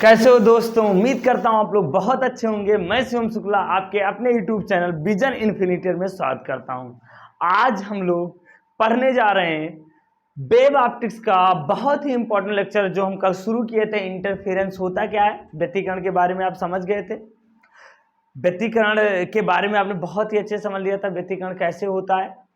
कैसे हो दोस्तों। उम्मीद करता हूं आप लोग बहुत अच्छे होंगे। मैं शिवम शुक्ला आपके अपने YouTube चैनल विजन इन्फिनिटी में स्वागत करता हूं। आज हम लोग पढ़ने जा रहे हैं वेव ऑप्टिक्स का बहुत ही इंपॉर्टेंट लेक्चर जो हम कल शुरू किए थे। इंटरफेरेंस होता क्या है, व्यतिकरण के बारे में आप समझ गए थे। व्यतिकरण के बारे में आपने बहुत ही अच्छे से समझ लिया था, व्यतिकरण कैसे होता है।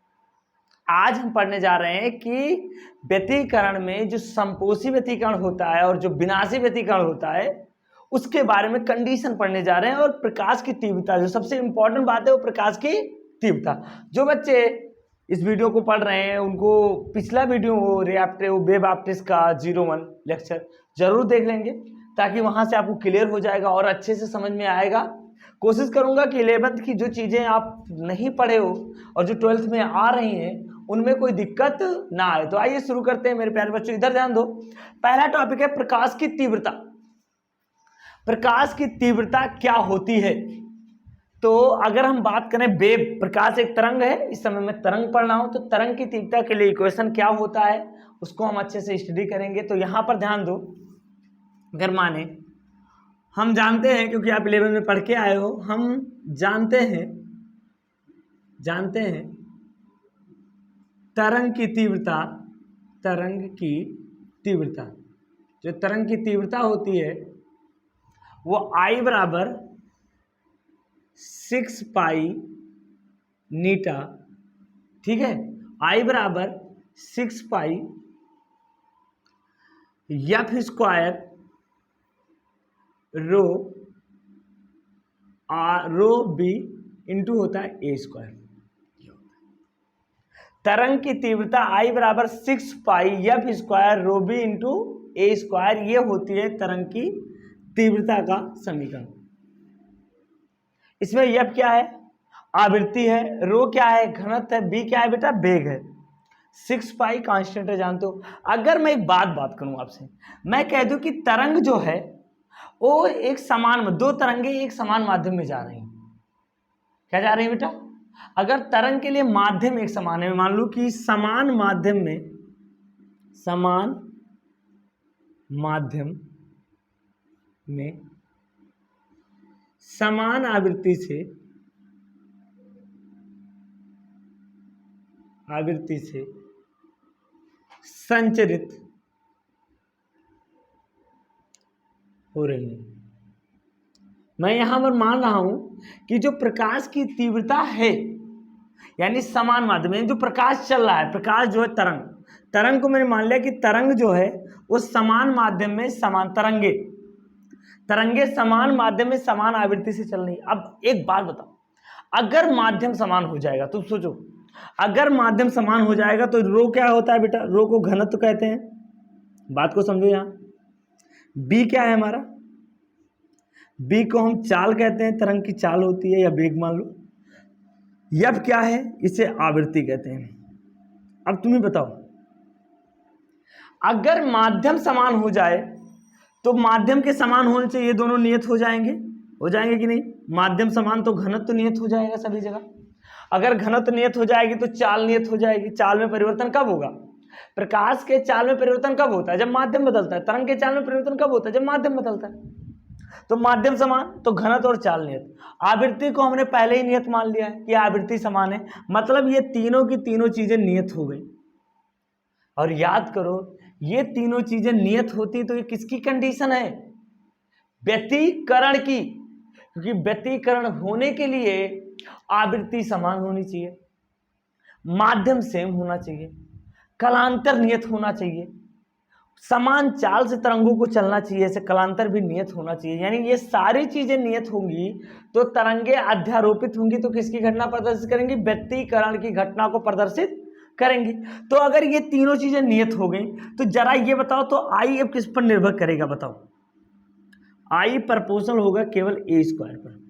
आज हम पढ़ने जा रहे हैं कि व्यतिकरण में जो संपोषी व्यतिकरण होता है और जो विनाशी व्यतिकरण होता है उसके बारे में कंडीशन पढ़ने जा रहे हैं। और प्रकाश की तीव्रता, जो सबसे इंपॉर्टेंट बात है वो प्रकाश की तीव्रता। जो बच्चे इस वीडियो को पढ़ रहे हैं उनको पिछला वीडियो वेव ऑप्टिक्स का 01 लेक्चर जरूर देख लेंगे, ताकि वहां से आपको क्लियर हो जाएगा और अच्छे से समझ में आएगा। कोशिश करूंगा कि 11th की जो चीजें आप नहीं पढ़े हो और जो 12th में आ रही हैं उनमें कोई दिक्कत ना आए। तो आइए शुरू करते हैं मेरे प्यारे बच्चों, इधर ध्यान दो। पहला टॉपिक है प्रकाश की तीव्रता। प्रकाश की तीव्रता क्या होती है? तो अगर हम बात करें वेव, प्रकाश एक तरंग है, इस समय मैं तरंग पढ़ रहा हूं, तो तरंग की तीव्रता के लिए इक्वेशन क्या होता है उसको हम अच्छे से स्टडी करेंगे। तो यहां पर ध्यान दो, अगर माने हम जानते हैं, क्योंकि आप 11 में पढ़ के आए हो, हम जानते हैं तरंग की तीव्रता, जो तरंग की तीव्रता होती है वो I बराबर 6 पाई नीटा, ठीक है। I बराबर 6 पाई F square rho B into होता है ए स्क्वायर। तरंग की तीव्रता I बराबर 6 पाई F square rho B into ए स्क्वायर, ये होती है तरंग की तीव्रता का समीकरण। इसमें एफ क्या है? आवृत्ति है। रो क्या है? घनत्व है। बी क्या है बेटा? वेग है। 6 पाई कांस्टेंट है, जानते हो। अगर मैं एक बात करूं आपसे, मैं कह दूं कि तरंग जो है वो एक समान, दो तरंगे एक समान माध्यम में जा रही हैं। क्या जा रही है बेटा? अगर तरंग के लिए माध्यम एक समान है, मान लो कि समान माध्यम में समान आवृत्ति से संचरित हो रही है। मैं यहां पर मान रहा हूं कि जो प्रकाश की तीव्रता है, यानी समान माध्यम में जो प्रकाश चल रहा है, प्रकाश जो है तरंग को मैंने मान लिया कि तरंग जो है वो समान माध्यम में समान तरंगे समान माध्यम में समान आवृत्ति से चल रही। अब एक बात बताओ, अगर माध्यम समान हो जाएगा, तुम सोचो, अगर माध्यम समान हो जाएगा तो रो क्या होता है बेटा? रो को घनत्व कहते हैं। बात को समझो। यहां बी क्या है हमारा? बी को हम चाल कहते हैं, तरंग की चाल होती है या वेग मान लो। एफ क्या है? इसे आवृत्ति कहते हैं। अब तुम्हें बताओ, अगर माध्यम समान हो जाए तो माध्यम के समान होने से ये दोनों नियत हो जाएंगे कि नहीं? माध्यम समान तो घनत्व तो नियत हो जाएगा सभी जगह। अगर घनत्व नियत हो जाएगी तो चाल नियत हो जाएगी। चाल में परिवर्तन कब होगा? प्रकाश के चाल में परिवर्तन कब होता है? जब माध्यम बदलता है। तरंग के चाल में परिवर्तन कब होता है? जब माध्यम बदलता है। तो माध्यम समान तो घनत्व और चाल नियत। आवृत्ति को हमने पहले ही नियत मान लिया है कि आवृत्ति समान है, मतलब ये तीनों की तीनों चीजें नियत हो गई। और याद करो, ये तीनों चीजें नियत होती तो ये किसकी कंडीशन है? व्यतिकरण की। क्योंकि व्यतिकरण होने के लिए आवृत्ति समान होनी चाहिए, माध्यम सेम होना चाहिए, कलांतर नियत होना चाहिए, समान चाल से तरंगों को चलना चाहिए, ऐसे कलांतर भी नियत होना चाहिए। यानी ये सारी चीजें नियत होंगी तो तरंगे अध्यारोपित होंगी, तो किसकी घटना प्रदर्शित करेंगी? व्यतिकरण की घटना को प्रदर्शित करेंगी। तो अगर ये तीनों चीजें नियत हो गई तो जरा ये बताओ, तो आई अब किस पर निर्भर करेगा? बताओ। आई प्रोपोर्शनल होगा केवल ए स्क्वायर पर।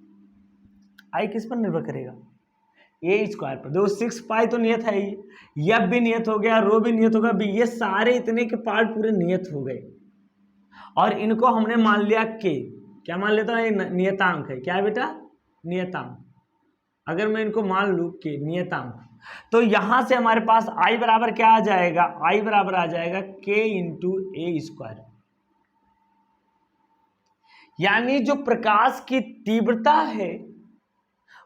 आई किस पर निर्भर करेगा? ए स्क्वायर पर। देखो 6 पाई तो नियत है ही, एफ भी नियत हो गया, रो भी नियत होगा, बी, ये सारे इतने के पार्ट पूरे नियत हो गए और इनको हमने मान लिया के। क्या मान लेता हूं? नियतांक है। क्या है बेटा? नियतांक। अगर मैं इनको मान लूं के नियतांक, तो यहां से हमारे पास आई बराबर क्या आ जाएगा? आई बराबर आ जाएगा के इंटू ए स्क्वायर। यानी जो प्रकाश की तीव्रता है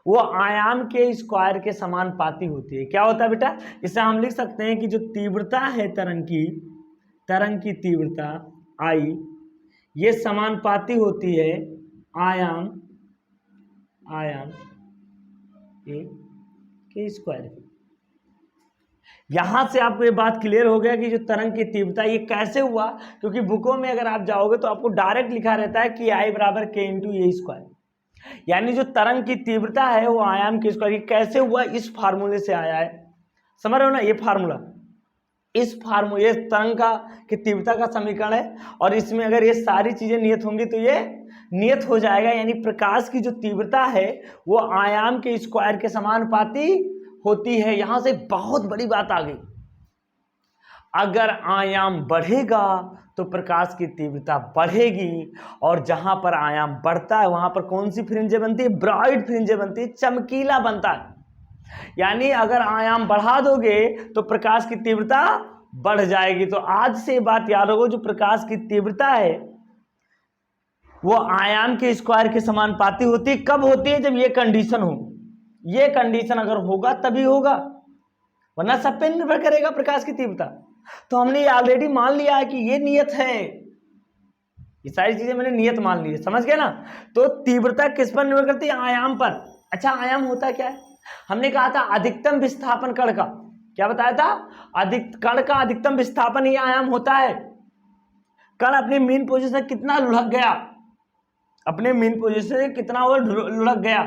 वो आयाम के स्क्वायर के समानुपाती होती है। क्या होता है बेटा, इसे हम लिख सकते हैं कि जो तीव्रता है तरंग की तीव्रता आई, ये समानुपाती होती है आयाम के स्क्वायर की। यहां से आपको ये बात क्लियर हो गया कि जो तरंग की तीव्रता ये कैसे हुआ, क्योंकि बुकों में अगर आप जाओगे तो आपको डायरेक्ट लिखा रहता है कि आई बराबर के इंटू ए स्क्वायर, यानी जो तरंग की तीव्रता है वो आयाम के स्क्वायर। ये कैसे हुआ, इस फार्मूले से आया है, समझ रहे हो ना, ये फार्मूला, इस फार्मूले तरंग का की तीव्रता का समीकरण है, और इसमें अगर ये सारी चीजें नियत होंगी तो ये नियत हो जाएगा, यानी प्रकाश की जो तीव्रता है वो आयाम के स्क्वायर के समानुपाती होती है। यहां से बहुत बड़ी बात आ गई, अगर आयाम बढ़ेगा तो प्रकाश की तीव्रता बढ़ेगी, और जहां पर आयाम बढ़ता है वहां पर कौन सी फ्रिंजें बनती है, ब्राइट फ्रिंजें बनती है, चमकीला बनता है। यानी अगर आयाम बढ़ा दोगे तो प्रकाश की तीव्रता बढ़ जाएगी। तो आज से बात याद रखो, जो प्रकाश की तीव्रता है वो आयाम के स्क्वायर के समानुपाती होती है। कब होती है, जब ये कंडीशन हो, ये कंडीशन अगर होगा तभी होगा, वरना सब पे निर्भर करेगा प्रकाश की तीव्रता। तो हमने ऑलरेडी मान लिया है कि ये नियत है, ये सारी चीजें मैंने नियत मान ली है, समझ गए ना। तो तीव्रता किस पर निर्भर करती है, आयाम पर। अच्छा, आयाम होता क्या है, हमने कहा था अधिकतम विस्थापन कण का, क्या बताया था, कण का अधिकतम विस्थापन ही आयाम होता है। कण अपनी मीन पोजीशन से कितना लुढ़क गया, अपने मीन पोजीशन से कितना वो लुढ़क गया,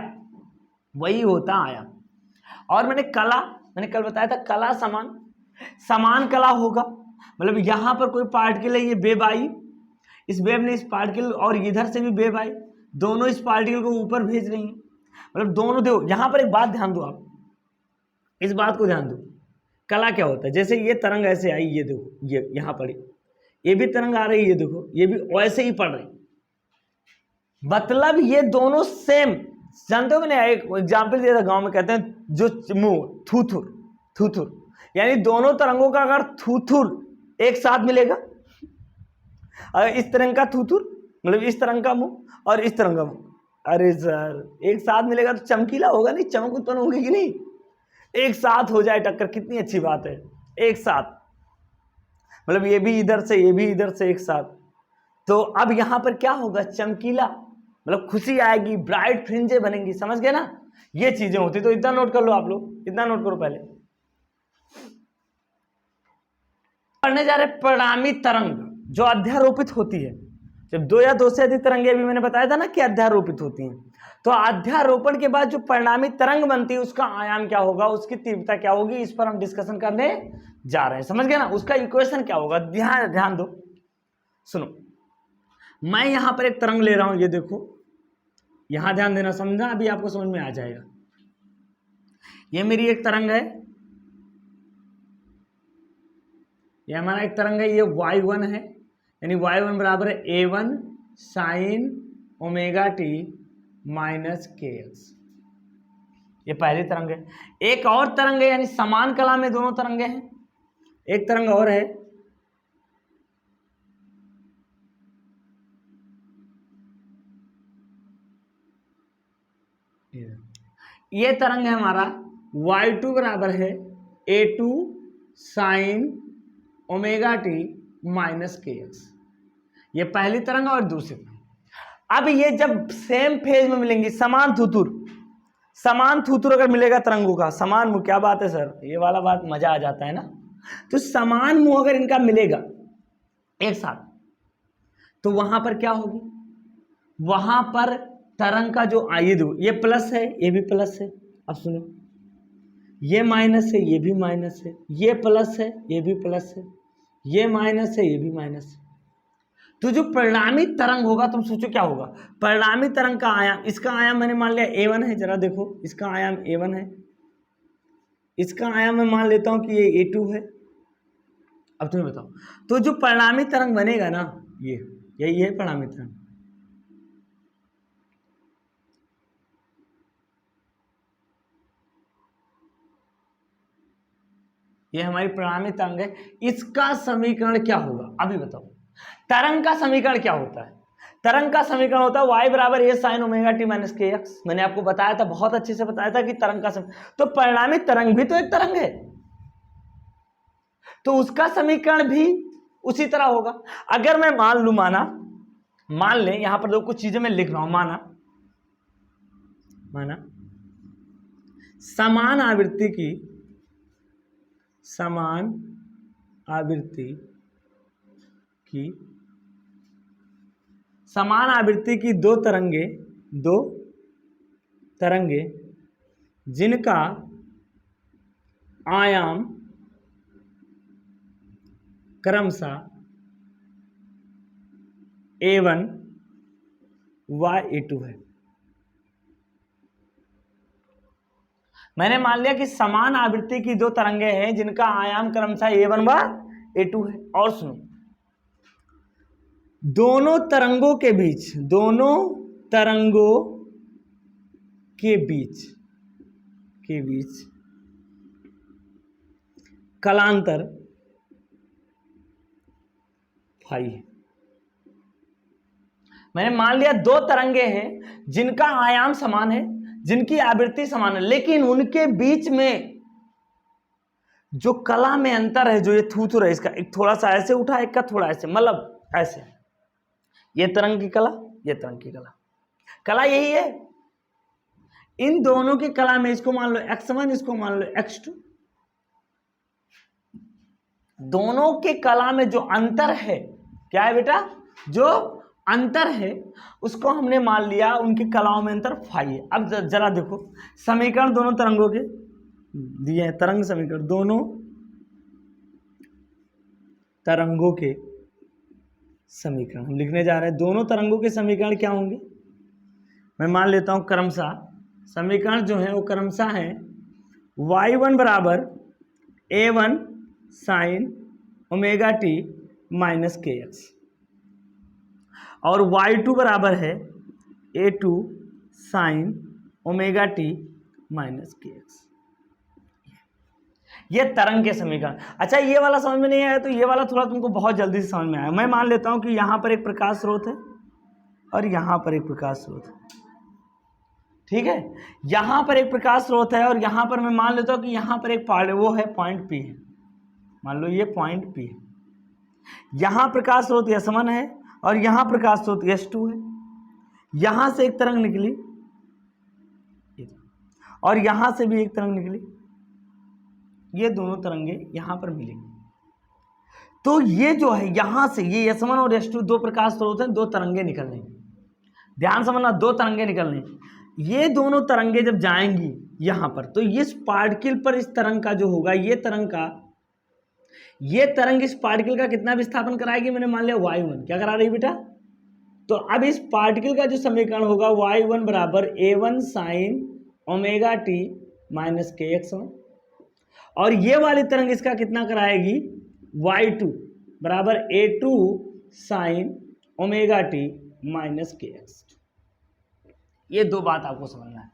वही होता आयाम। और मैंने कल बताया था कला समान कला होगा, मतलब यहां पर कोई पार्टिकल है, ये वेव आई, इस वेव ने इस पार्टिकल, और इधर से भी वेव आई, दोनों इस पार्टिकल को ऊपर भेज रही हैं, मतलब दोनों देखो। यहां पर एक बात ध्यान दो, आप इस बात को ध्यान दो, कला क्या होता है, जैसे ये तरंग ऐसे आई, ये देखो, ये यहां पड़ी, ये भी तरंग आ रही है, ये देखो, ये भी वैसे ही पड़ रही, मतलब ये दोनों सेम। जानते हो, मैंने एक एग्जाम्पल दिया था गांव में, कहते हैं जो मुंह थूथुर, यानी दोनों तरंगों का अगर थूथुर एक साथ मिलेगा, अगर इस तरंग का थूथुर मतलब इस तरंग का मुंह और इस तरंग का मुंह, अरे सर एक साथ मिलेगा तो चमकीला होगा नहीं, चमक उत्पन्न होगी कि नहीं, एक साथ हो जाए टक्कर, कितनी अच्छी बात है, एक साथ, मतलब ये भी इधर से ये भी इधर से एक साथ। तो अब यहां पर क्या होगा, चमकीला, मतलब खुशी आएगी, ब्राइट फ्रिंजें बनेंगी, समझ गए ना, ये चीजें होती। तो इतना नोट कर लो आप लोग, इतना नोट करो। पहले पढ़ने जा रहे परिणामी तरंग जो अध्यारोपित होती है, जब दो या दो से अधिक तरंगे, अभी मैंने बताया था ना कि अध्यारोपित होती हैं, तो अध्यारोपण के बाद जो परिणामी तरंग बनती है उसका आयाम क्या होगा, उसकी तीव्रता क्या होगी, इस पर हम डिस्कशन करने जा रहे हैं, समझ गए ना। उसका इक्वेशन क्या होगा, ध्यान दो, सुनो, मैं यहां पर एक तरंग ले रहा हूं, ये देखो, यहां ध्यान देना, समझना, अभी आपको समझ में आ जाएगा। ये मेरी एक तरंग है, ये हमारा एक तरंग है, ये y1 है, यानी y1 बराबर है a1 sine omega T minus kx, ये पहली तरंग है। एक और तरंग है, यानी समान कला में दोनों तरंगे हैं, एक तरंग और है, ये तरंग है हमारा y2 बराबर है a2 sine omega T minus kx, ये पहली तरंग और दूसरी तरंग। अब ये जब सेम फेज में मिलेंगी, समान थूथुर अगर मिलेगा तरंगों का, समान मुंह, क्या बात है सर, ये वाला बात मजा आ जाता है ना। तो समान मुंह अगर इनका मिलेगा एक साथ, तो वहां पर क्या होगी, वहां पर तरंग का जो आयु, ये प्लस है, ये भी प्लस है, अब सुनो, ये माइनस है, ये भी माइनस है, ये प्लस है, ये भी प्लस है, ये माइनस है, ये भी माइनस है। तो जो परिणामी तरंग होगा, तुम सोचो क्या होगा, परिणामी तरंग का आयाम, इसका आयाम मैंने मान लिया a1 है, जरा देखो, इसका आयाम a1 है, इसका आयाम मैं मान लेता हूं कि ये a2 है। अब तुम्हें बताओ, तो जो परिणामी तरंग बनेगा ना, यही है परिणामी तरंग, ये हमारी परिणामी तरंग है, इसका समीकरण क्या होगा, अभी बताओ। तरंग का समीकरण क्या होता है, तरंग का समीकरण होता है y बराबर a sin omega T minus के एक्स। मैंने आपको बताया था, बहुत अच्छे से बताया था कि तरंग का तो परिणामी तरंग भी तो एक तरंग है, तो उसका समीकरण भी उसी तरह होगा। अगर मैं मान लू, मान लें, यहां पर दो कुछ चीजें मैं लिख रहा हूं, माना समान आवृत्ति की दो तरंगे जिनका आयाम क्रमशः a1 व a2 है। मैंने मान लिया कि समान आवृत्ति की दो तरंगे हैं जिनका आयाम क्रमशः a1 व a2 है। और सुनो, दोनों तरंगों के बीच कलांतर फाई है। मैंने मान लिया दो तरंगे हैं जिनका आयाम समान है, जिनकी आवृत्ति समान है, लेकिन उनके बीच में जो कला में अंतर है, जो ये थूथुर है, इसका एक थोड़ा सा ऐसे उठा, एक का थोड़ा ऐसे, मतलब ऐसे, ये तरंग की कला, ये तरंग की कला यही है। इन दोनों की कला में इसको मान लो x1, इसको मान लो x2। दोनों के कला में जो अंतर है, क्या है बेटा, जो अंतर है उसको हमने मान लिया उनकी कलाओं में अंतर फाई है। अब जरा देखो समीकरण दोनों तरंगों के दिए हैं, तरंग समीकरण दोनों तरंगों के समीकरण हम लिखने जा रहे हैं। दोनों तरंगों के समीकरण क्या होंगे, मैं मान लेता हूं क्रमशः समीकरण जो है वो क्रमशः है y1 बराबर a1 sine omega T minus के एक्स और y2 बराबर है a2 sine omega T minus के एक्स। ये तरंग के समीकरण। अच्छा, ये वाला समझ में नहीं आया तो ये वाला थोड़ा तुमको बहुत जल्दी से समझ में आया। मैं मान लेता हूं कि यहां पर एक प्रकाश स्रोत है और यहां पर एक प्रकाश स्रोत है, ठीक है। यहां पर एक प्रकाश स्रोत है और यहां पर मैं मान लेता हूं कि यहां पर एक वो है पॉइंट P है, मान लो ये पॉइंट P है। यहां प्रकाश स्रोत S1 है और यहां प्रकाश स्रोत S2 है। यहां से एक तरंग निकली और यहां से भी एक तरंग निकली, ये दोनों तरंगे यहां पर मिलेंगी। तो ये जो है यहां से ये S1 और S2 दो प्रकाश स्रोत हैं, दो तरंगे निकल रही हैं। ध्यान समझना, दो तरंगे निकल रही हैं। ये दोनों तरंगे जब जाएंगी यहां पर, तो इस पार्टिकल पर इस तरंग का जो होगा, ये तरंग इस पार्टिकल का कितना विस्थापन कराएगी, मैंने मान लिया y1। क्या करा रही बेटा, तो अब इस पार्टिकल का जो समीकरण होगा y1 बराबर a1 sine omega T minus के एक्स, और ये वाली तरंग इसका कितना कराएगी y2 बराबर a2 sine omega T minus के एक्स। ये दो बात आपको समझना है।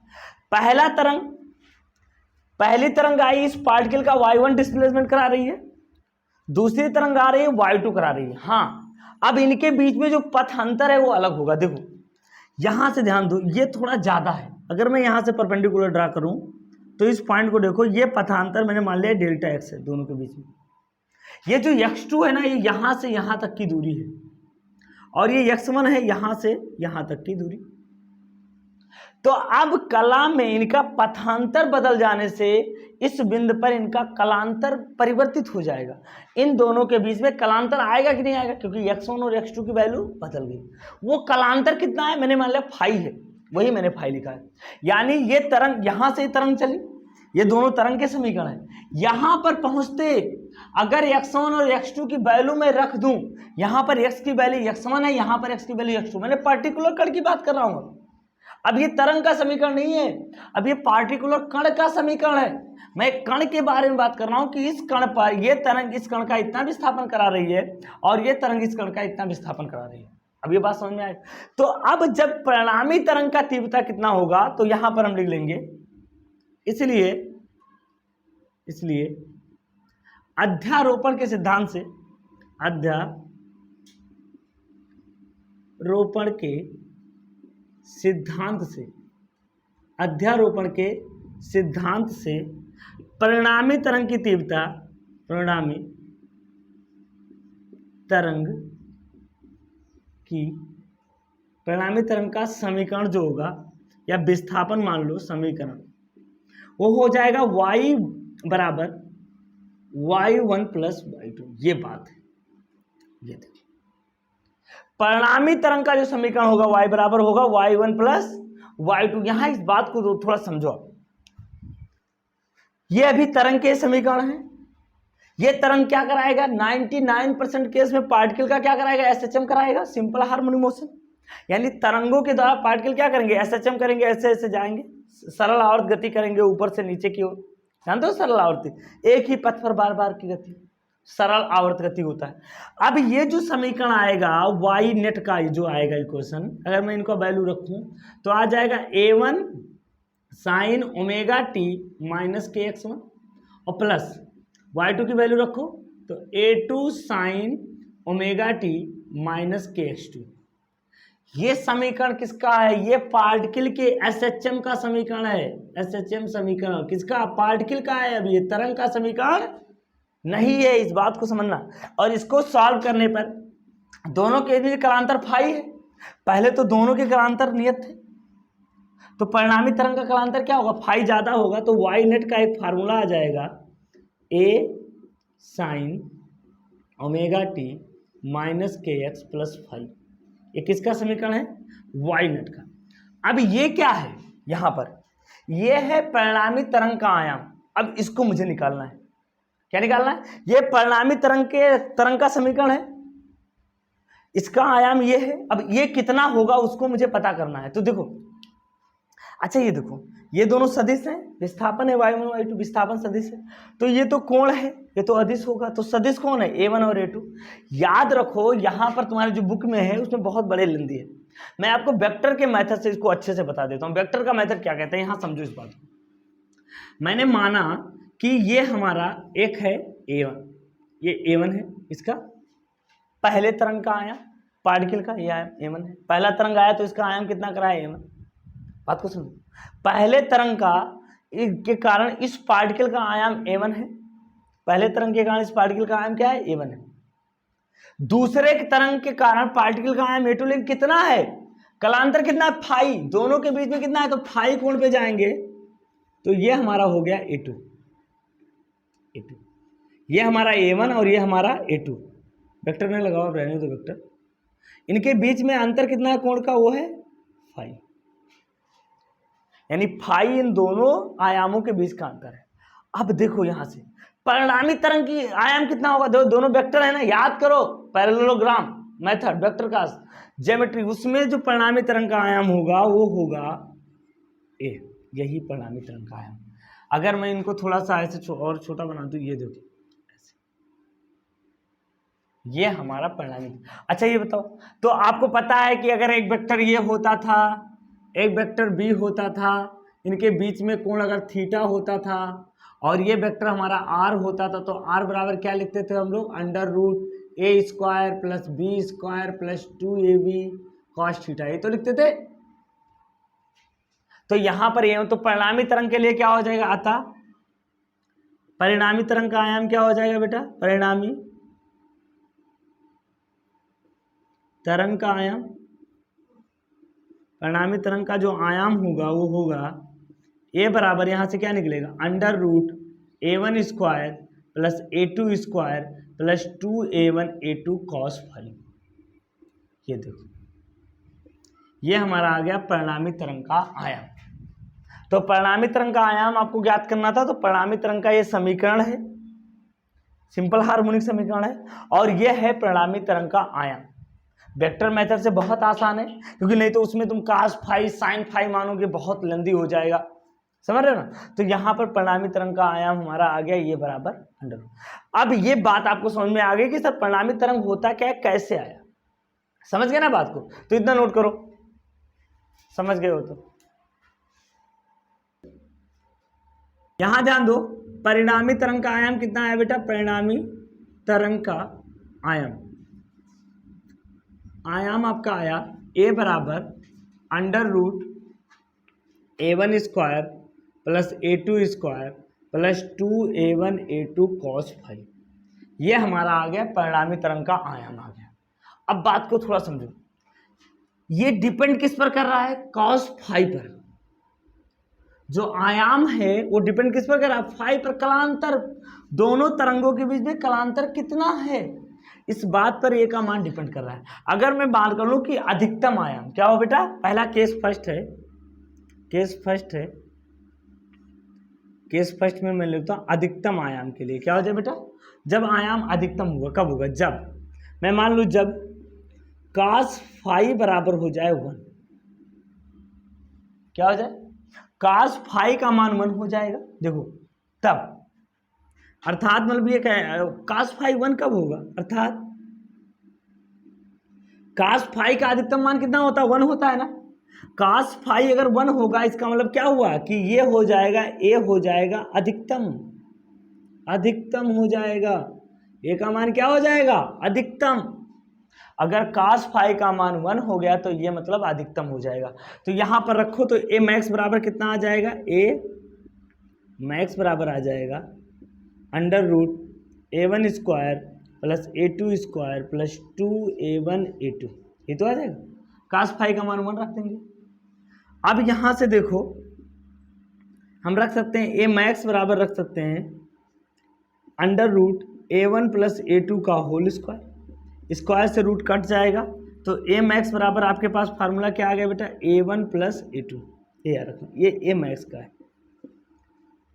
पहली तरंग आई, इस पार्टिकल का y1 डिस्प्लेसमेंट करा रही है, दूसरी तरंग आ रही है y2 करा रही है। हाँ, अब इनके बीच में जो पथ अंतर है वो अलग होगा। देखो यहां से ध्यान दो, ये थोड़ा ज्यादा है। अगर मैं यहां से परपेंडिकुलर ड्रा करूं तो इस पॉइंट को देखो, ये पथांतर मैंने मान लिया डेल्टा x है दोनों के बीच में। ये जो x2 है ना, ये यहां से यहां तक की दूरी है और ये x1 है यहां से यहां तक की दूरी। तो अब कला में इनका पथांतर बदल जाने से इस बिंदु पर इनका कलांतर परिवर्तित हो जाएगा। इन दोनों के बीच में कलांतर आएगा कि नहीं आएगा, क्योंकि x1 और x2 की वैल्यू बदल गई। वो कलांतर कितना है, मैंने मान लिया फाई है, वही मैंने फाई लिखा है। यानी ये तरंग यहां से तरंग चली, ये दोनों तरंग के समीकरण है। यहां पर पहुंचते अगर x1 और x2 की वैल्यू मैं रख दूं, यहां पर x की वैल्यू x1 है, यहां पर x की वैल्यू x2, मैंने पर्टिकुलर कण की बात कर रहा हूं। अब ये तरंग का समीकरण नहीं है, अब ये पार्टिकुलर कण का समीकरण है। मैं कण के बारे में बात कर रहा हूं कि इस कण पर ये तरंग इस कण का इतना विस्थापन करा रही है और ये तरंग इस कण का इतना विस्थापन करा रही है। अब ये बात समझ में आए। तो अब जब परिणामी तरंग का तीव्रता कितना होगा तो यहां पर हम लिख लेंगे, इसलिए अध्यारोपण के सिद्धांत से अध्यारोपण के सिद्धांत से, अध्यारोपण के सिद्धांत से परिणामी तरंग की तीव्रता, परिणामी तरंग की, परिणामी तरंग का समीकरण जो होगा या विस्थापन मान लो समीकरण, वो हो जाएगा y बराबर y1 प्लस y2। ये बात है, ये देखिए परिणामी तरंग का जो समीकरण होगा y बराबर होगा y1 प्लस y2। यहां इस बात को थोड़ा समझो। ये अभी तरंग के समीकरण है। ये तरंग क्या कराएगा? 99% केस में पार्टिकल का क्या कराएगा? एसएचएम कराएगा, सिंपल हार्मोनिक मोशन। यानी तरंगों के द्वारा पार्टिकल क्या करेंगे? एसएचएम करेंगे, ऐसे ऐसे जाएंगे, सरल आवर्त गति करेंगे ऊपर से नीचे की ओर। जानते हो सरल आवर्ती, एक ही पथ पर बार बार की गति, सरल आवर्त गति होता है। अब ये जो समीकरण आएगा वाई नेट का जो आएगा इक्वेशन, अगर मैं इनका वैल्यू रखूं तो आ जाएगा a1 sine omega T minus के एक्स वन और प्लस y2 की वैल्यू रखो तो a2 sine omega T minus के एक्स टू। ये समीकरण किसका है? ये पार्टिकल के एसएचएम का समीकरण है। एसएचएम समीकरण किसका? पार्टिकल का है। अब ये तरंग का समीकरण नहीं है, इस बात को समझना। और इसको सॉल्व करने पर दोनों के बीच कालांतर फाई है। पहले तो दोनों के कालांतर नियत थे, तो परिणामी तरंग का कालांतर क्या होगा? फाई ज्यादा होगा, तो वाई नेट का एक फार्मूला आ जाएगा ए साइन ओमेगा टी माइनस के एक्स प्लस फाई। ये किसका समीकरण है? वाई नेट का। अब ये क्या है? यहां पर ये है परिणामी तरंग का आयाम। अब इसको मुझे निकालना है। क्या निकालना है? ये परिणामी तरंग का समीकरण है, इसका आयाम ये है। अब ये कितना होगा उसको मुझे पता करना है। तो देखो, अच्छा ये देखो, ये दोनों सदिश हैं, विस्थापन है y1 y2, विस्थापन सदिश है, तो ये तो कोण है, ये तो अदिश होगा। तो सदिश कौन है? a1 और a2। याद रखो यहां पर तुम्हारे जो बुक में है उसमें बहुत बड़े लेंदी है। मैं आपको वेक्टर के मेथड से इसको अच्छे से बता देता हूं। वेक्टर का मेथड क्या कहते हैं, यहां समझो इस बात को। मैंने माना कि ये हमारा एक है a1, ये a1 है, इसका पहले तरंग का आयाम, पार्टिकल का ये आयाम a1 है। पहला तरंग आया तो इसका आयाम कितना कराया? a1। बात को समझो, पहले तरंग का के कारण इस पार्टिकल का आयाम a1 है। पहले तरंग के कारण इस पार्टिकल का आयाम क्या है? a1 है। दूसरे के तरंग के कारण पार्टिकल का आयाम a2, लेकिन कितना है? कलांतर कितना है? फाई। दोनों के बीच में कितना है? तो फाई कोण पे जाएंगे, तो ये हमारा हो गया a2। ये हमारा a1 और ये हमारा a2। वेक्टर नहीं लगाओ, रहने दो वेक्टर। इनके बीच में अंतर कितना है कोण का? वो है फाई। यानी फाई इन दोनों आयामों के बीच का अंतर है। अब देखो यहां से परिणामी तरंग की आयाम कितना होगा? दोनों वेक्टर है ना, याद करो पैरेललोग्राम मेथड, वेक्टर का ज्योमेट्री, उसमें जो परिणामी तरंग का आयाम होगा वो होगा ए। यही परिणामी तरंग का आयाम। अगर मैं इनको थोड़ा सा ऐसे और छोटा बना दूं, ये देखो ऐसे, ये हमारा परिणामी। अच्छा ये बताओ, तो आपको पता है कि अगर एक वेक्टर ये होता था, एक वेक्टर बी होता था, इनके बीच में कोण अगर थीटा होता था, और ये वेक्टर हमारा आर होता था, तो आर बराबर क्या लिखते थे हम लोग? Under root a square plus b square plus 2ab cos theta, ये तो लिखते थे। तो यहां पर ये तो परिणामी तरंग के लिए क्या हो जाएगा? आता परिणामी तरंग का आयाम क्या हो जाएगा बेटा? परिणामी तरंग का आयाम, परिणामी तरंग का जो आयाम होगा वो होगा ए बराबर, यहां से क्या निकलेगा? Under root a1 square plus a2 square plus 2a1 a2 cos phi. ये देखो, ये हमारा आ गया परिणामी तरंग का आयाम। तो परिणामी तरंग का आयाम आपको ज्ञात करना था, तो परिणामी तरंग का ये समीकरण है, सिंपल हार्मोनिक समीकरण है, और यह है परिणामी तरंग का आयाम। वेक्टर मेथड से बहुत आसान है, क्योंकि नहीं तो उसमें तुम कास फाई साइन फाई मानोगे, बहुत लंबी हो जाएगा, समझ रहे हो ना। तो यहां पर परिणामी तरंग का आयाम हमारा आ गया ये बराबर अंडर। अब ये बात आपको समझ में आ गई कि सर परिणामी तरंग होता क्या है, कैसे आया, समझ गए ना बात को? तो इतना नोट करो, समझ गए हो तो। यहां ध्यान दो, परिणामी तरंग का आयाम कितना है बेटा? परिणामी तरंग का आयाम, आयाम आपका आया a बराबर under root a1 square plus a2 square plus 2a1 a2 cos phi. ये हमारा आ गया परिणामी तरंग का आयाम आ गया। अब बात को थोड़ा समझो, ये डिपेंड किस पर कर रहा है? cos फाइव पर। जो आयाम है वो डिपेंड किस पर कर रहा है? फाइव पर। कलांतर, दोनों तरंगों के बीच में कलांतर कितना है, इस बात पर ए का मान डिपेंड कर रहा है। अगर मैं बात कर लूं कि अधिकतम आयाम क्या हो बेटा, पहला केस फर्स्ट है, केस फर्स्ट में मैं लेता हूं अधिकतम आयाम के लिए क्या हो जाए बेटा, जब आयाम अधिकतम होगा कब होगा, जब मैं मान लूं जब cos फाइव बराबर हो जाए 1, क्या हो जाए, cos फाइव का मान 1 हो जाएगा। देखो तब, अर्थात मतलब ये क्या है, cos फाइव 1 कब होगा, अर्थात cos फाइव का अधिकतम मान कितना होता है, 1 होता है ना। cos फाइव अगर 1 होगा इसका मतलब क्या हुआ कि ये हो जाएगा, ए हो जाएगा अधिकतम, अधिकतम हो जाएगा, ए का मान क्या हो जाएगा, अधिकतम। अगर cos फाइव का मान 1 हो गया तो ये मतलब अधिकतम हो जाएगा। तो यहां पर रखो तो ए मैक्स बराबर कितना आ जाएगा, ए मैक्स बराबर आ जाएगा under root a1 square plus a2 square plus 2a1 a2, ये तो आ जाएगा। cos फाइव का मान 1 रख देंगे। अब यहां से देखो हम रख सकते हैं a मैक्स बराबर रख सकते हैं under root a1 plus a2 का होल स्क्वायर, स्क्वायर से रूट कट जाएगा तो a मैक्स बराबर आपके पास फार्मूला क्या आ गया बेटा, a1 प्लस a2, ये याद रखो, ये a मैक्स का है।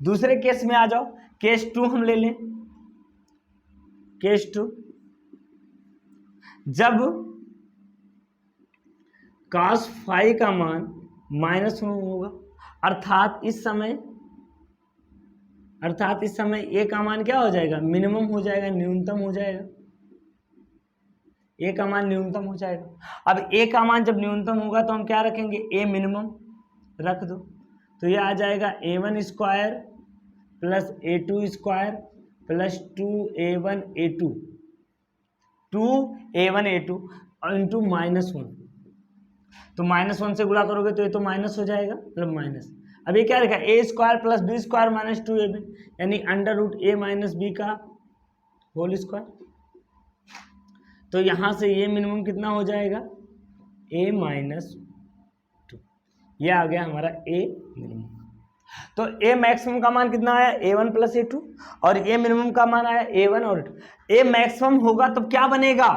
दूसरे केस में आ जाओ, केस 2 हम ले लें, केस 2 जब cos फाइव का मान -1 होगा, अर्थात इस समय ए का मान क्या हो जाएगा, मिनिमम हो जाएगा, न्यूनतम हो जाएगा, ए का मान न्यूनतम हो जाएगा। अब ए का मान जब न्यूनतम होगा तो हम क्या रखेंगे, ए मिनिमम रख दो, तो ये आ जाएगा a1 square plus a2 square plus 2a1 a2, 2a1 a2 into -1, तो -1 से गुणा करोगे तो ये तो माइनस हो जाएगा, मतलब माइनस। अब ये क्या लिखा है, a square plus b square minus 2ab, यानी under root a minus b का होल स्क्वायर। तो यहां से ये मिनिमम कितना हो जाएगा, a -2, ये आ गया हमारा a मिनिमम। तो a मैक्सिमम का मान कितना आया, a1 प्लस a2, और a मिनिमम का मान आया a1 और a मैक्सिमम होगा तब क्या बनेगा,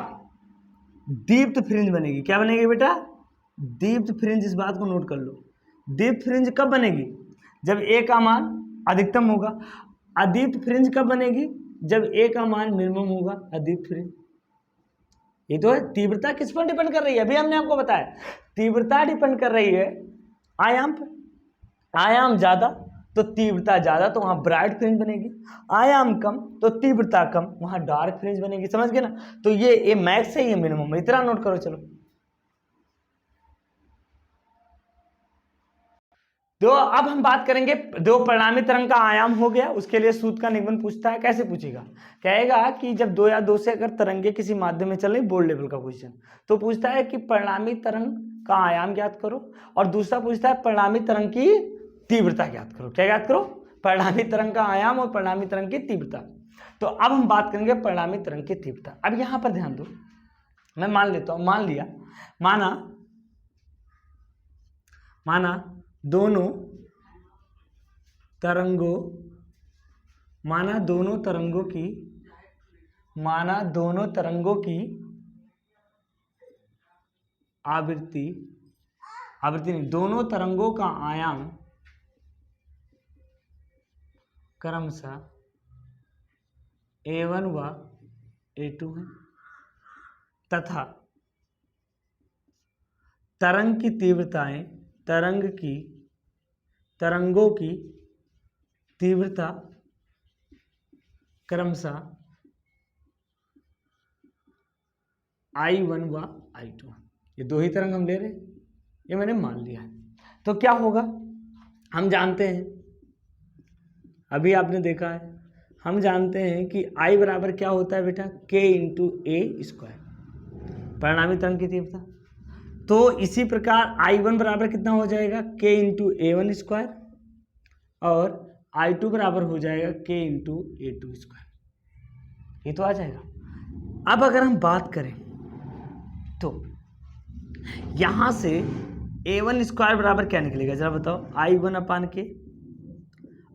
दीप्त फ्रिंज बनेगी। क्या बनेगी बेटा, दीप्त फ्रिंज, इस बात को नोट कर लो। दीप्त फ्रिंज कब बनेगी, जब a का मान अधिकतम होगा। अदीप्त फ्रिंज कब बनेगी, जब a का मान मिनिमम होगा, अदीप्त फ्रिंज। ये तो है, तीव्रता किस पर डिपेंड कर रही है, अभी हमने आपको बताया, तीव्रता डिपेंड कर रही है आयाम पर। आयाम ज्यादा तो तीव्रता ज्यादा, तो वहां ब्राइट फ्रिंज बनेगी। आयाम कम तो तीव्रता कम, वहां डार्क फ्रिंज बनेगी। समझ गए ना, तो ये मैक्स है, ये मिनिमम है, इतना नोट करो। चलो तो अब हम बात करेंगे, दो परिणामी तरंग का आयाम हो गया, उसके लिए सूत्र का निगमन पूछता है। कैसे पूछेगा, कहेगा कि जब दो या दो से अगर तरंगे किसी माध्यम में चल रही, बोर्ड लेवल का क्वेश्चन, तो पूछता है कि परिणामी तरंग का आयाम ज्ञात करो, और दूसरा पूछता है परिणामी तरंग की तीव्रता ज्ञात करो। क्या ज्ञात करो, परिणामी तरंग का आयाम और परिणामी तरंग की तीव्रता। तो अब हम बात करेंगे परिणामी तरंग की तीव्रता। अब यहां पर ध्यान दो, मैं मान लेता हूं, मान लिया, माना दोनों तरंगों की आवृत्ति नहीं, दोनों तरंगों का आयाम क्रमशः a1 व a2 है, तथा तरंगों की तीव्रता क्रमशः I1 व I2। ये दो ही तरंग हम ले रहे हैं, ये मैंने मान लिया है। तो क्या होगा, हम जानते हैं, अभी आपने देखा है, हम जानते हैं कि I बराबर क्या होता है बेटा, K इंटू ए स्क्वायर। परिणामी तरंग की तीव्रता। तो इसी प्रकार I1 बराबर कितना हो जाएगा, k इंटू A1 स्क्वायर, और I2 बराबर हो जाएगा k इंटू A2 स्क्वायर। ये तो आ जाएगा। अब अगर हम बात करें तो यहां से A1 स्क्वायर बराबर क्या निकलेगा, जरा बताओ, I1 अपान के,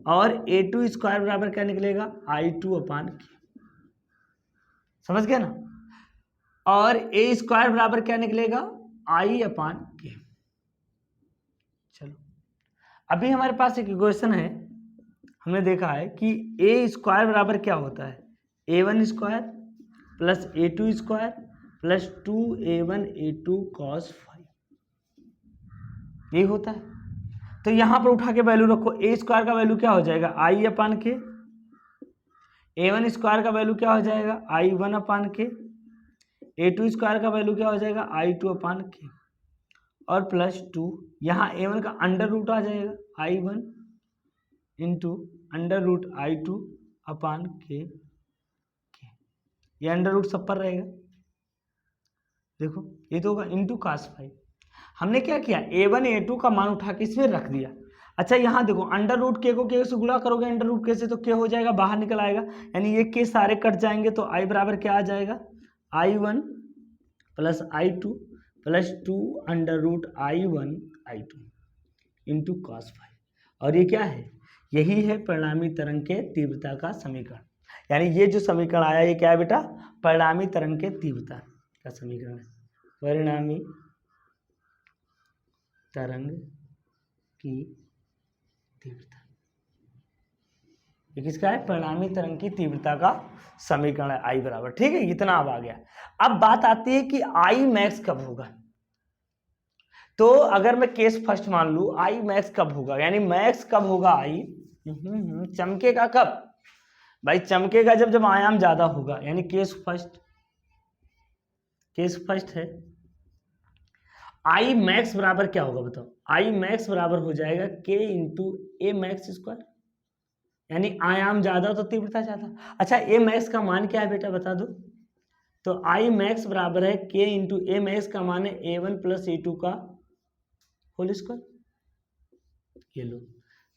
और A2 स्क्वायर बराबर क्या निकलेगा, I2 अपान के। समझ गया ना। और A स्क्वायर बराबर क्या निकलेगा, I अपान के। चलो अभी हमारे पास एक इक्वेशन है, हमने देखा है कि A स्क्वायर बराबर क्या होता है, A1 square plus A2 square plus 2A1 A2 cos phi, यही होता है। तो यहां पर उठा के वैल्यू रखो, A स्क्वायर का वैल्यू क्या हो जाएगा, I अपान के, A1 स्क्वायर का वैल्यू क्या हो जाएगा, I1 अपान के, A2 स्क्वायर का वैल्यू क्या हो जाएगा, I2 अपान के, और प्लस 2, यहाँ A1 का अंडर रूट आ जाएगा, I1 into under root I2 अपान के, ये अंडर रूट सब पर रहेगा। देखो ये तो होगा इंटू cos फाई। हमने क्या किया, A1 A2 का मान उठा के इसमें रख दिया। अच्छा यहाँ देखो, अंडर रूट के को के से गुणा करोगे अंडर रूट के से, तो क्या हो जाएगा, बाहर निकल आएगा, यानी ये के सारे कट जाएंगे, तो I बराबर क्या आ जाएगा, I1 plus I2 plus 2 under root I1 I2 into cos phi. और ये क्या है, यही है परिणामी तरंग के तीव्रता का समीकरण। यानी ये जो समीकरण आया ये क्या है बेटा, परिणामी तरंग के तीव्रता का समीकरण है। परिणामी तरंग की तीव्रता, ये किसका है, परिणामी तरंग की तीव्रता का समीकरण है I बराबर। ठीक है, इतना अब आ गया। अब बात आती है कि I मैक्स कब होगा। तो अगर मैं केस फर्स्ट मान लू, I मैक्स कब होगा, यानी मैक्स कब होगा I, चमकेगा कब भाई, चमकेगा जब आयाम ज्यादा होगा, यानी केस फर्स्ट है। I मैक्स बराबर क्या होगा बताओ, I मैक्स बराबर हो जाएगा k इंटू ए मैक्स स्क्वायर, यानी आयाम ज्यादा तो तीव्रता ज्यादा। अच्छा ए मैक्स का मान क्या है बेटा बता दो, तो I मैक्स बराबर है k इंटू ए मैक्स का मान है A1 प्लस A2 का होल स्क्वायर। ये लो,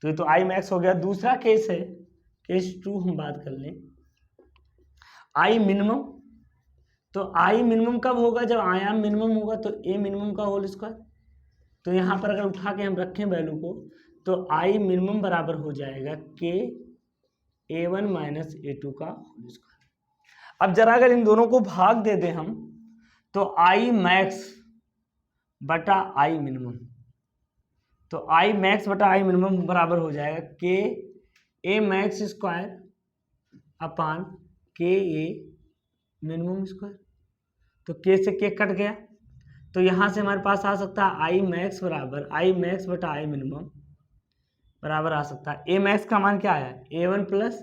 तो ये तो I मैक्स हो गया। दूसरा केस है, केस 2 हम बात कर लें, I मिनिमम। तो I मिनिमम कब होगा, जब आयाम मिनिमम होगा, तो A मिनिमम का होल स्क्वायर। तो यहाँ पर अगर उठा के हम रखें वैल्यू को, तो I मिनिमम बराबर हो जाएगा k A1 माइनस A2 का होल स्क्वायर। अब जरा अगर इन दोनों को भाग दे दें हम, तो I मैक्स बटा I मिनिमम, तो I मैक्स बटा I मिनिमम बराबर हो जाएगा k A max square upon k A minimum square. तो k से k कट गया, तो यहां से हमारे पास आ सकता है I मैक्स बराबर I मैक्स बटा I मिनिमम बराबर आ सकता है, A मैक्स का मान क्या आया, A1 प्लस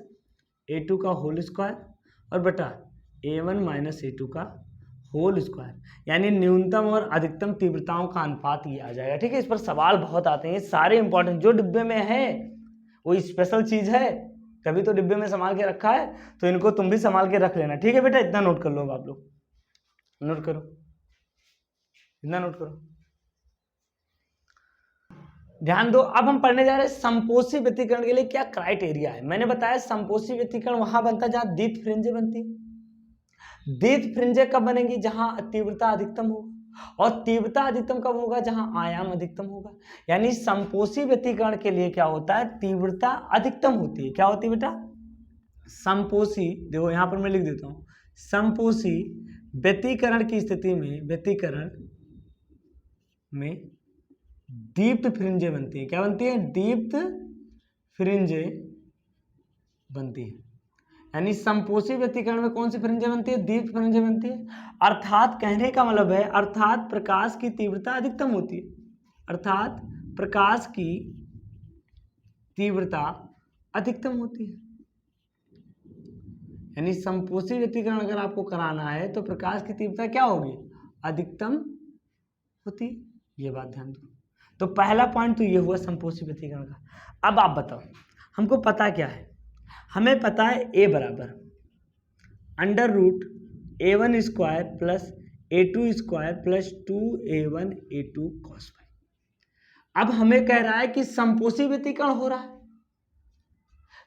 A2 का होल स्क्वायर और बटा A1 माइनस A2 का होल स्क्वायर, यानी न्यूनतम और अधिकतम तीव्रताओं का अनुपात ये आ जाएगा। ठीक है, इस पर सवाल बहुत आते हैं, सारे इंपॉर्टेंट जो डिब्बे में है वो स्पेशल चीज है, कभी तो डिब्बे में संभाल के रखा है, तो इनको तुम भी संभाल के रख लेना। ठीक है बेटा, इतना नोट कर लो, आप लोग नोट करो, इतना नोट करो, ध्यान दो। अब हम पढ़ने जा रहे हैं संपोषी व्यतिकरण के लिए क्या क्राइटेरिया है। मैंने बताया संपोषी व्यतिकरण वहां बनता है जहां द्वित फ्रिंजें बनती है। द्वित फ्रिंजें कब बनेंगी, जहां तीव्रता अधिकतम होगा, और तीव्रता अधिकतम कब होगा, जहां आयाम अधिकतम होगा। यानी संपोषी व्यतिकरण के लिए क्या होता है, तीव्रता अधिकतम होती है। क्या होती है बेटा, संपोषी, देखो यहां पर मैं लिख देता हूं, संपोषी व्यतिकरण की स्थिति में, व्यतिकरण में दीप्त फ्रिंजें बनती है। क्या बनती है, दीप्त फ्रिंजें बनती है। यानी संपोषी व्यतिकरण में कौन सी फ्रिंजें बनती है, दीप्त फ्रिंजें बनती है। अर्थात कहने का मतलब है, अर्थात प्रकाश की तीव्रता अधिकतम होती है, अर्थात प्रकाश की तीव्रता अधिकतम होती है। यानी संपोषी व्यतिकरण अगर आपको कराना है तो प्रकाश की तीव्रता क्या होगी, अधिकतम होती है। ये बात ध्यान दो। तो पहला पॉइंट तो ये हुआ संपोषी व्यतिकरण का। अब आप बताओ, हमको पता क्या है, हमें पता है A बराबर under root A1 square plus A2 square plus 2A1 A2 cos phi. अब हमें कह रहा है कि समपोषी व्यतिकरण हो रहा है,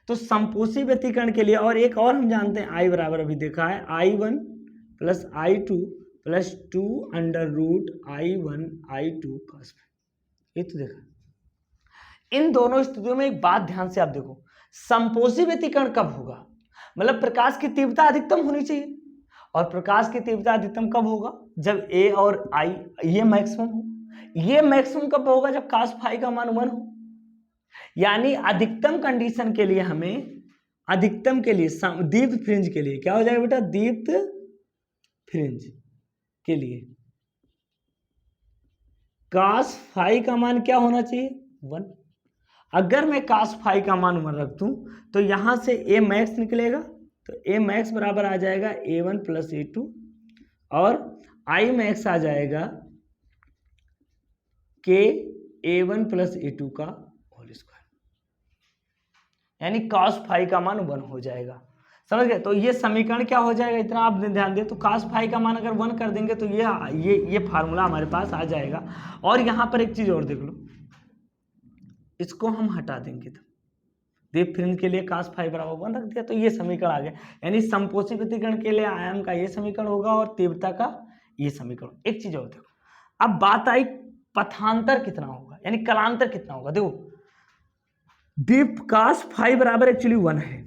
तो समपोषी व्यतिकरण के लिए और एक और हम जानते हैं I बराबर अभी देखा है I1 plus I2 plus 2 under root I1 I2 cos phi. ये तो देखा। इन दोनों स्थितियों में एक बात ध्यान से आप देखो, समपोषी व्यतिकरण कब होगा, मतलब प्रकाश की तीव्रता अधिकतम होनी चाहिए, और प्रकाश की तीव्रता अधिकतम कब होगा, जब A और I ये मैक्सिमम हो। ये मैक्सिमम कब होगा, जब cos फाई का मान 1 हो। यानी अधिकतम कंडीशन के लिए हमें, अधिकतम के लिए दीप्त फ्रिंज के लिए क्या हो जाएगा बेटा, दीप्त फ्रिंज के लिए cos फाई का मान क्या होना चाहिए, 1। अगर मैं cos फाई का मान 1 रख दूं तो यहां से A मैक्स निकलेगा, तो A मैक्स बराबर आ जाएगा A1 प्लस A2 और I मैक्स आ जाएगा के A1 प्लस A2 का होल स्क्वायर, यानी cos फाई का मान 1 हो जाएगा। समझ गए? तो ये समीकरण क्या हो जाएगा, इतना आप ध्यान दें, तो cos फाई का मान अगर 1 कर देंगे तो ये फार्मूला हमारे पास आ जाएगा। और यहाँ पर एक चीज और देख लो, इसको हम हटा देंगे तो दीप्त फ्रिंज के लिए cos फाई बराबर 1 रख दिया, तो ये समीकरण आ गया। यानी समपोषी व्यतिकरण के लिए आयाम का ये समीकरण होगा और तीव्रता का ये समीकरण। एक चीज और देखो, अब बात आई पथांतर कितना होगा, यानी कलांतर कितना होगा। देखो दीप्त cos फाई बराबर एक्चुअली 1 है,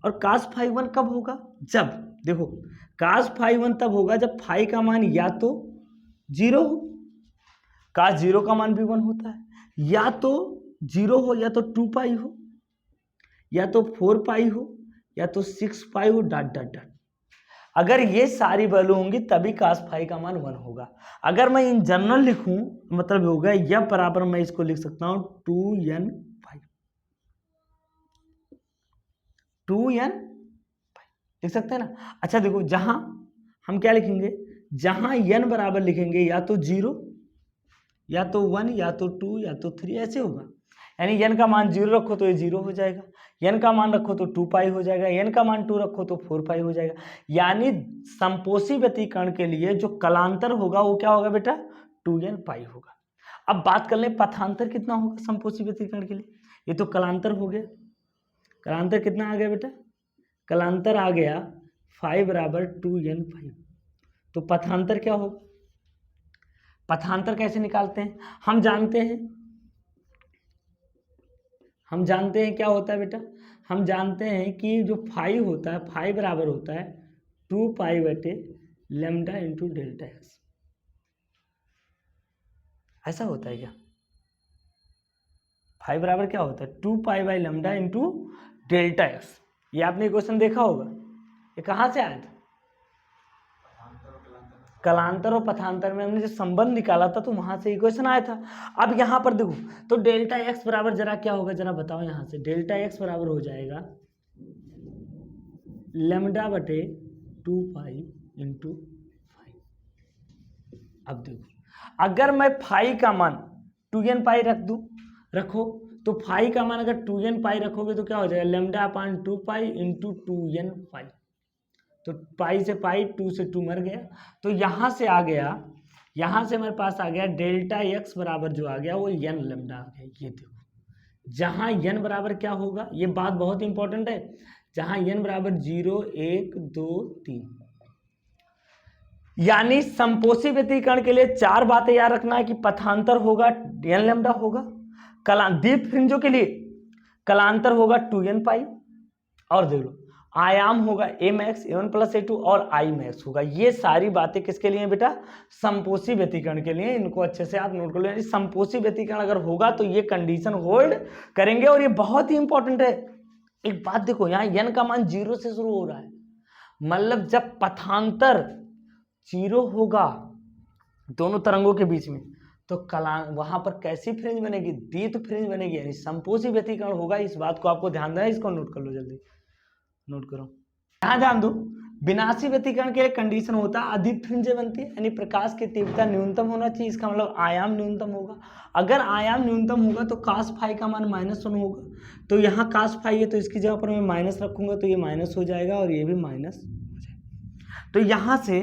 और cos फाई 1 कब होगा, जब देखो cos फाई 1 तब होगा जब फाई का मान या तो 0 हो, cos 0 का मान भी 1 होता है, या तो 0 हो, या तो 2 पाई हो, या तो 4 पाई हो, या तो 6 पाई हो, डॉट डॉट डॉट। अगर ये सारी वैल्यू होंगी तभी cos फाई का मान 1 होगा। अगर मैं इन जनरल लिखूं मतलब होगा या बराबर, मैं इसको लिख सकता हूं 2n फाई, 2n लिख सकते हैं ना। अच्छा देखो, जहां हम क्या लिखेंगे, जहां n बराबर लिखेंगे या तो 0, या तो 1, या तो 2, या तो 3, ऐसे होगा। यानी n का मान 0 रखो तो ये 0 हो जाएगा, n का मान रखो तो 2 पाई हो जाएगा, n का मान 2 रखो तो 4 पाई हो जाएगा। यानी समपोषी व्यतिकरण के लिए जो कलांतर होगा वो क्या होगा बेटा, 2n पाई होगा। अब बात कर लें पथांतर कितना होगा समपोषी व्यतिकरण के लिए। ये तो कलांतर हो गया, कलांतर कितना आ गया बेटा, कलांतर आ गया फाई बराबर 2n फाई। तो पथांतर क्या होगा, पथांतर कैसे निकालते हैं, हम जानते हैं क्या होता है बेटा, हम जानते हैं कि जो फाई होता है, फाई बराबर होता है 2 पाई बटे लैम्डा इंटू डेल्टा एक्स। ऐसा होता है क्या, फाई बराबर क्या होता है 2 pi by lambda into delta x. ये आपने क्वेश्चन देखा होगा, ये कहाँ से आया था, कलांतर और पथांतर में हमने जो संबंध निकाला था तो वहां से इक्वेशन आया था। अब यहां पर देखो, तो डेल्टा एक्स बराबर जरा क्या होगा, जरा बताओ। यहां से डेल्टा एक्स बराबर हो जाएगा लैम्डा बटे 2 पाई इंटू फाई। अब देखो, अगर मैं फाई का मान 2n पाई रखो, तो फाई का मान अगर 2n पाई रखोगे तो क्या हो जाएगा, लैम्डा अपान 2 पाई इंटू 2n पाई। तो पाई से पाई, 2 से 2 मर गया, तो यहां से आ गया, यहां से मेरे पास आ गया डेल्टा एक्स बराबर जो आ गया वो n लैम्डा आ गया। ये देखो, जहां n बराबर क्या होगा, ये बात बहुत इंपॉर्टेंट है, जहां n बराबर 0, 1, 2, 3, यानी समपोषी व्यतिकरण के लिए 4 बातें याद रखना है कि पथांतर होगा n लैम्डा होगा, दीप्त फ्रिंजों के लिए कलांतर होगा 2n पाई, और देख लो आयाम होगा a max A1 plus A2 और I मैक्स होगा। ये सारी बातें किसके लिए बेटा, समपोषी व्यतिकरण के लिए। इनको अच्छे से आप नोट कर लो, यानी समपोषी व्यतिकरण अगर होगा तो ये कंडीशन होल्ड करेंगे, और ये बहुत ही इंपॉर्टेंट है। एक बात देखो, यहाँ n का मान 0 से शुरू हो रहा है, मतलब जब पथांतर 0 होगा दोनों तरंगों के बीच में, तो वहां पर कैसी फ्रिंज बनेगी, दीप्त फ्रिंज बनेगी, यानी समपोषी व्यतिकरण होगा। इस बात को आपको ध्यान देना, इसको नोट कर लो, जल्दी नोट करो। यहां ध्यान दो, विनाशी व्यतिकरण के लिए कंडीशन होता है अधिक फ्रिंजें बनती है, यानी प्रकाश की तीव्रता न्यूनतम होना चाहिए, इसका मतलब आयाम न्यूनतम होगा। अगर आयाम न्यूनतम होगा तो cos फाई का मान -1 होगा, तो यहाँ cos फाई है तो इसकी जगह पर मैं माइनस रखूंगा तो ये माइनस हो जाएगा और ये भी माइनस हो जाएगा। तो यहाँ से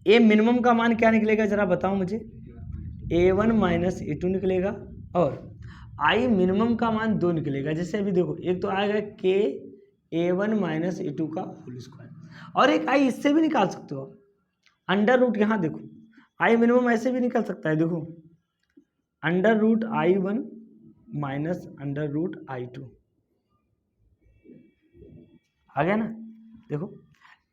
ए मिनिमम का मान क्या निकलेगा जरा बताओ मुझे, A1 माइनस A2 निकलेगा, और आई मिनिमम का मान 2 निकलेगा। जैसे अभी देखो, एक तो आएगा के A1 माइनस A2 का होल स्क्वायर, और एक आई इससे भी निकाल सकते हो अंडर रूट। यहाँ देखो आई मिनिमम ऐसे भी निकल सकता है, देखो under root I1 minus under root I2 आ गया ना। देखो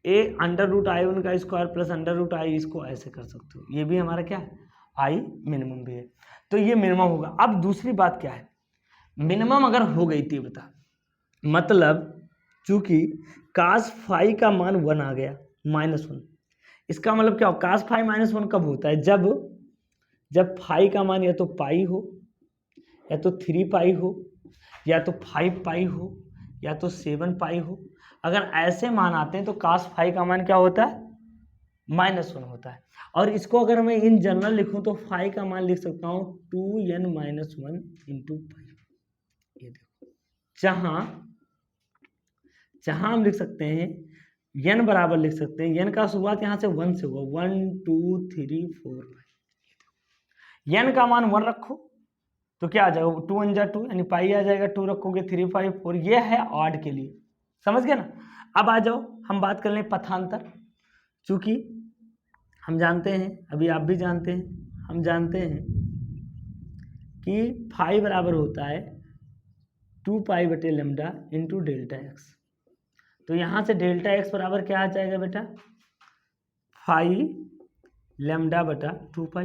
ए अंडर रूट I1 का square plus under root I, इसको ऐसे कर सकते हो, ये भी हमारा क्या है, आई मिनिमम भी है, तो ये मिनिमम होगा। अब दूसरी बात क्या है, मिनिमम अगर हो गई थी बता, मतलब चूंकि कास फाई का मान 1 आ गया -1, इसका मतलब क्या हो, कास फाई -1 कब होता है, जब फाई का मान या तो पाई हो, या तो 3 पाई हो, या तो 5 पाई हो, या तो 7 पाई हो। अगर ऐसे मान आते हैं तो कास फाई का मान क्या होता है, -1 होता है। और इसको अगर मैं इन जनरल लिखूं तो फाई का मान लिख सकता हूं 2n - 1 इंटू पाई। ये देखो जहां हम लिख सकते हैं n बराबर लिख सकते हैं, n का शुरुआत यहां से 1 से होगा, 1 2 3 4 5। n का मान 1 रखो तो क्या आ जाएगा, 2 1 जा 2 यानी पाई आ जाएगा, 2 रखोगे 3 5 4, ये है ऑड के लिए, समझ गए ना। अब आ जाओ हम बात कर लें पथांतर। चूंकि हम जानते हैं, अभी आप भी जानते हैं, हम जानते हैं कि फाई बराबर होता है 2 पाई बटे लेमडा इंटू डेल्टा एक्स। तो यहाँ से डेल्टा एक्स बराबर क्या आ जाएगा बेटा, फाई लेमडा बटा 2 पाई,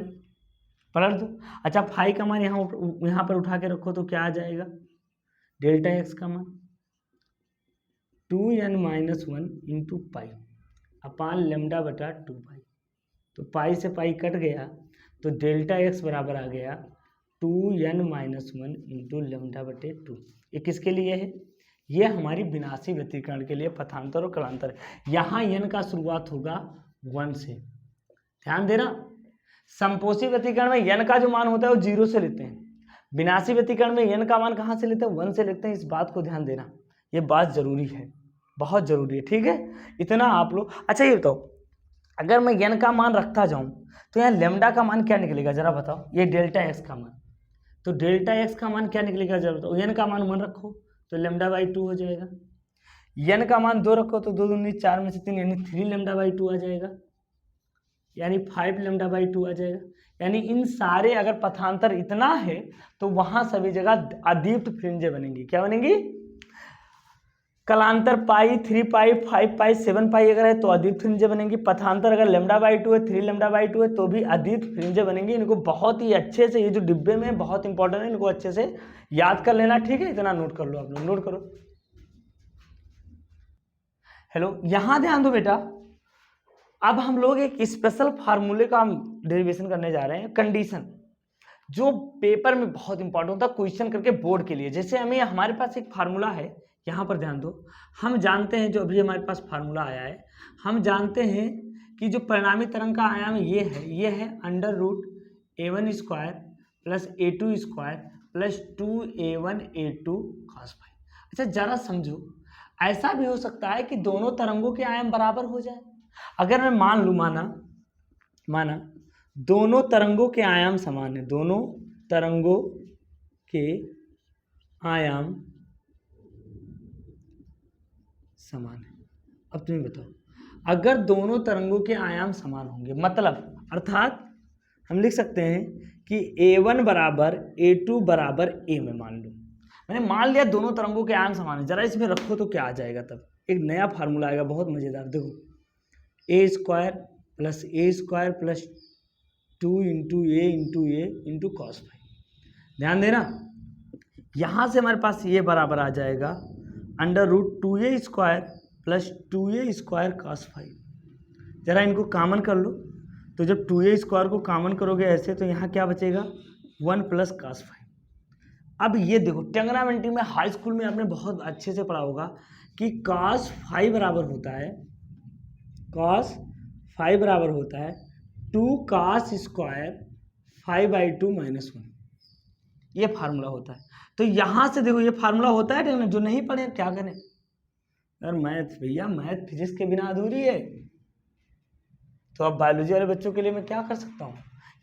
पलट दो। अच्छा फाई का मान यहाँ पर उठा के रखो तो क्या आ जाएगा, डेल्टा एक्स का मान 2n - 1 इंटू पाई अपान लेमडा बटा 2 पाई। तो पाई से पाई कट गया तो डेल्टा एक्स बराबर आ गया 2n - 1 इंटू लेमडा बटे 2। ये किसके लिए है, ये हमारी विनाशी व्यतिकरण के लिए पथांतर और कलांतर। यहाँ n का शुरुआत होगा 1 से, ध्यान देना। संपोषी व्यतिकरण में n का जो मान होता है वो 0 से लेते हैं, विनाशी व्यतिकरण में n का मान कहाँ से लेते हैं, 1 से लेते हैं। इस बात को ध्यान देना, ये बात जरूरी है, बहुत जरूरी है, ठीक है, इतना आप लोग। अच्छा ये बताओ, अगर मैं n का मान रखता जाऊं तो यहाँ लेमडा का मान क्या निकलेगा जरा बताओ, ये डेल्टा एक्स का मान, तो डेल्टा एक्स का मान क्या निकलेगा जरा बताओ। n का मान 1 रखो तो लेमडा बाई 2 हो जाएगा, n का मान 2 रखो तो 2 दूनी 4 में से 3 यानी 3 लेमडा बाई 2 आ जाएगा, यानी 5 लेमडा बाई 2 आ जाएगा। यानी इन सारे अगर पथांतर इतना है तो वहां सभी जगह अदीप्त फ्रिंजें बनेंगी। क्या बनेंगी, कलांतर पाई 3 पाई 5 पाई 7 पाई अगर है तो अदीप्त फ्रिंजें बनेंगी। पथांतर अगर लेमडा बाई 2 है, 3 लेमडा बाई 2 है तो भी अदीप्त फ्रिंजें बनेंगी। इनको बहुत ही अच्छे से, ये जो डिब्बे में बहुत इंपॉर्टेंट है, इनको अच्छे से याद कर लेना, ठीक है, इतना नोट कर लो, आप लोग नोट करो। हेलो, यहां ध्यान दो बेटा, अब हम लोग एक स्पेशल फार्मूले का डेरिवेशन करने जा रहे हैं, कंडीशन, जो पेपर में बहुत इंपॉर्टेंट होता है क्वेश्चन करके बोर्ड के लिए। जैसे हमें हमारे पास एक फार्मूला है, यहाँ पर ध्यान दो, हम जानते हैं, जो अभी हमारे पास फार्मूला आया है, हम जानते हैं कि जो परिणामी तरंग का आयाम ये है under root A1 square plus A2 square plus 2A1 A2 cos phi. अच्छा जरा समझो, ऐसा भी हो सकता है कि दोनों तरंगों के आयाम बराबर हो जाए। अगर मैं मान लूँ, माना दोनों तरंगों के आयाम समान है, दोनों तरंगों के आयाम समान है। अब तुम्हें बताओ, अगर दोनों तरंगों के आयाम समान होंगे, मतलब अर्थात हम लिख सकते हैं कि A1 बराबर A2 बराबर A में मान लो, मैंने मान लिया दोनों तरंगों के आयाम समान है। जरा इसमें रखो तो क्या आ जाएगा, तब एक नया फार्मूला आएगा बहुत मजेदार। देखो A square plus A square plus 2 into a into cos phi. ध्यान देना, यहां से हमारे पास ये बराबर आ जाएगा under root 2a square plus 2a square cos phi. जरा इनको कॉमन कर लो, तो जब 2a स्क्वायर को कॉमन करोगे ऐसे तो यहाँ क्या बचेगा, 1 प्लस कॉस फाई। अब ये देखो, ट्रिग्नोमेट्री में हाई स्कूल में आपने बहुत अच्छे से पढ़ा होगा कि कॉस फाई बराबर होता है, कॉस फाई बराबर होता है 2 कॉस स्क्वायर 5/2 -1, ये फार्मूला होता है। तो यहां से देखो ये फार्मूला होता है, जो नहीं पढ़े क्या करें, यार मैथ भैया, मैथ फिजिक्स के बिना अधूरी है। तो अब बायोलॉजी वाले बच्चों के लिए मैं क्या कर सकता हूँ,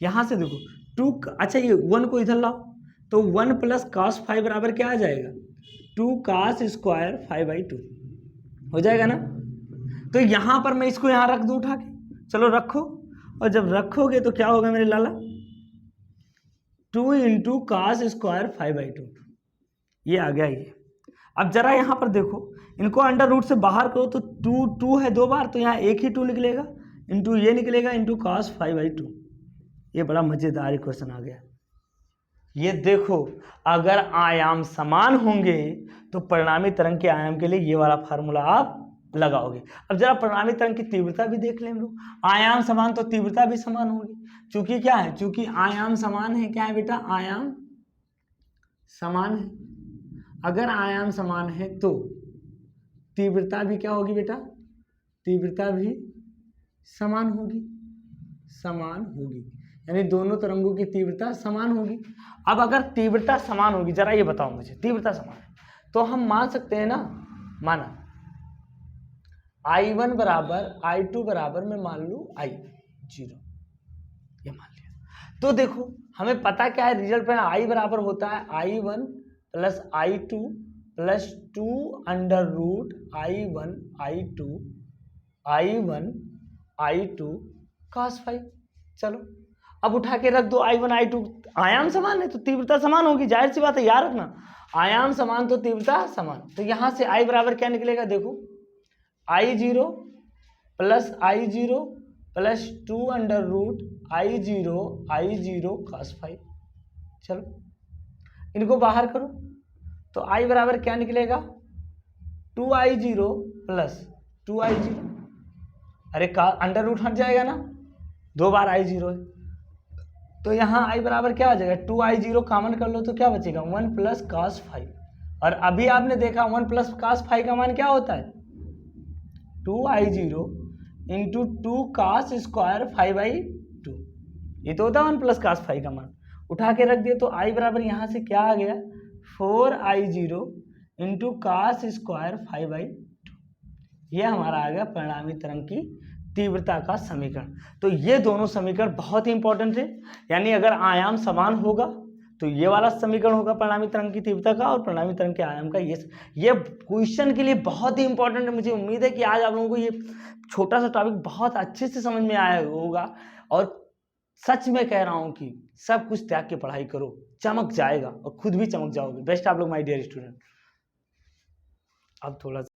यहाँ से देखो 2, अच्छा ये 1 को इधर लाओ, तो 1 प्लस cos 5 बराबर क्या आ जाएगा, 2 cos स्क्वायर 5/2 हो जाएगा ना। तो यहाँ पर मैं इसको यहाँ रख दूँ उठा के, चलो रखो, और जब रखोगे तो क्या होगा मेरे लाला, 2 इंटू कास स्क्वायर 5/2, ये आ गया ये। अब जरा यहाँ पर देखो, इनको अंडर रूट से बाहर करो तो 2 है 2 बार, तो यहाँ एक ही 2 निकलेगा, इंटू ये निकलेगा इंटू कास 5/2। ये बड़ा मजेदार क्वेश्चन आ गया। ये देखो, अगर आयाम समान होंगे तो परिणामी तरंग के आयाम के लिए ये वाला फार्मूला आप लगाओगे। अब जरा परिणामी तरंग की तीव्रता भी देख लें हम लोग, आयाम समान तो तीव्रता भी समान होगी, चूंकि क्या है, चूंकि आयाम समान है, क्या है बेटा, आयाम समान है। अगर आयाम समान है तो तीव्रता भी क्या होगी बेटा, तीव्रता भी समान होगी, समान होगी, यानी दोनों तरंगों की तीव्रता समान होगी। अब अगर तीव्रता समान होगी, जरा ये बताओ मुझे, तीव्रता समान है तो हम मान सकते हैं ना, माना I1 बराबर I2 बराबर मैं मान लूँ I0, ये मान लिया। तो देखो हमें पता क्या है, रिजल्ट पर I बराबर होता है I1 plus I2 plus 2 under root I1 I2 cos 5। चलो अब उठा के रख दो I1 I2, आयाम समान है तो तीव्रता समान होगी, जाहिर सी बात है, याद रखना, आयाम समान तो तीव्रता समान। तो यहाँ से I बराबर क्या निकलेगा, देखो I0 plus 2 under root I0 cos 5। चलो इनको बाहर करो तो I बराबर क्या निकलेगा, 2I0 प्लस 2I0, अरे का अंडर रूट हट जाएगा ना, 2 बार I0 है, तो यहाँ I बराबर क्या आ जाएगा, 2I0 कॉमन कर लो तो क्या बचेगा, 1 प्लस cos 5। और अभी आपने देखा 1 प्लस cos 5 का मान क्या होता है, 2I0 इंटू 2 cos स्क्वायर 5/2, ये तो होता है 1 प्लस cos 5 का मान। उठा के रख दिए तो I बराबर यहाँ से क्या आ गया, 4I0 इंटू cos स्क्वायर 5/2, ये हमारा आ गया परिणामी तरंग की तीव्रता का समीकरण। तो ये दोनों समीकरण बहुत ही इंपॉर्टेंट है, यानी अगर आयाम समान होगा तो ये वाला समीकरण होगा परिणामी तरंग की तीव्रता का, और परिणामी तरंग के आयाम का ये क्वेश्चन के लिए बहुत ही इंपॉर्टेंट है। मुझे उम्मीद है कि आज आप लोगों को ये छोटा सा टॉपिक बहुत अच्छे से समझ में आया होगा, और सच में कह रहा हूँ कि सब कुछ त्याग के पढ़ाई करो, चमक जाएगा और खुद भी चमक जाओगे। बेस्ट आप लोग माय डियर स्टूडेंट। अब थोड़ा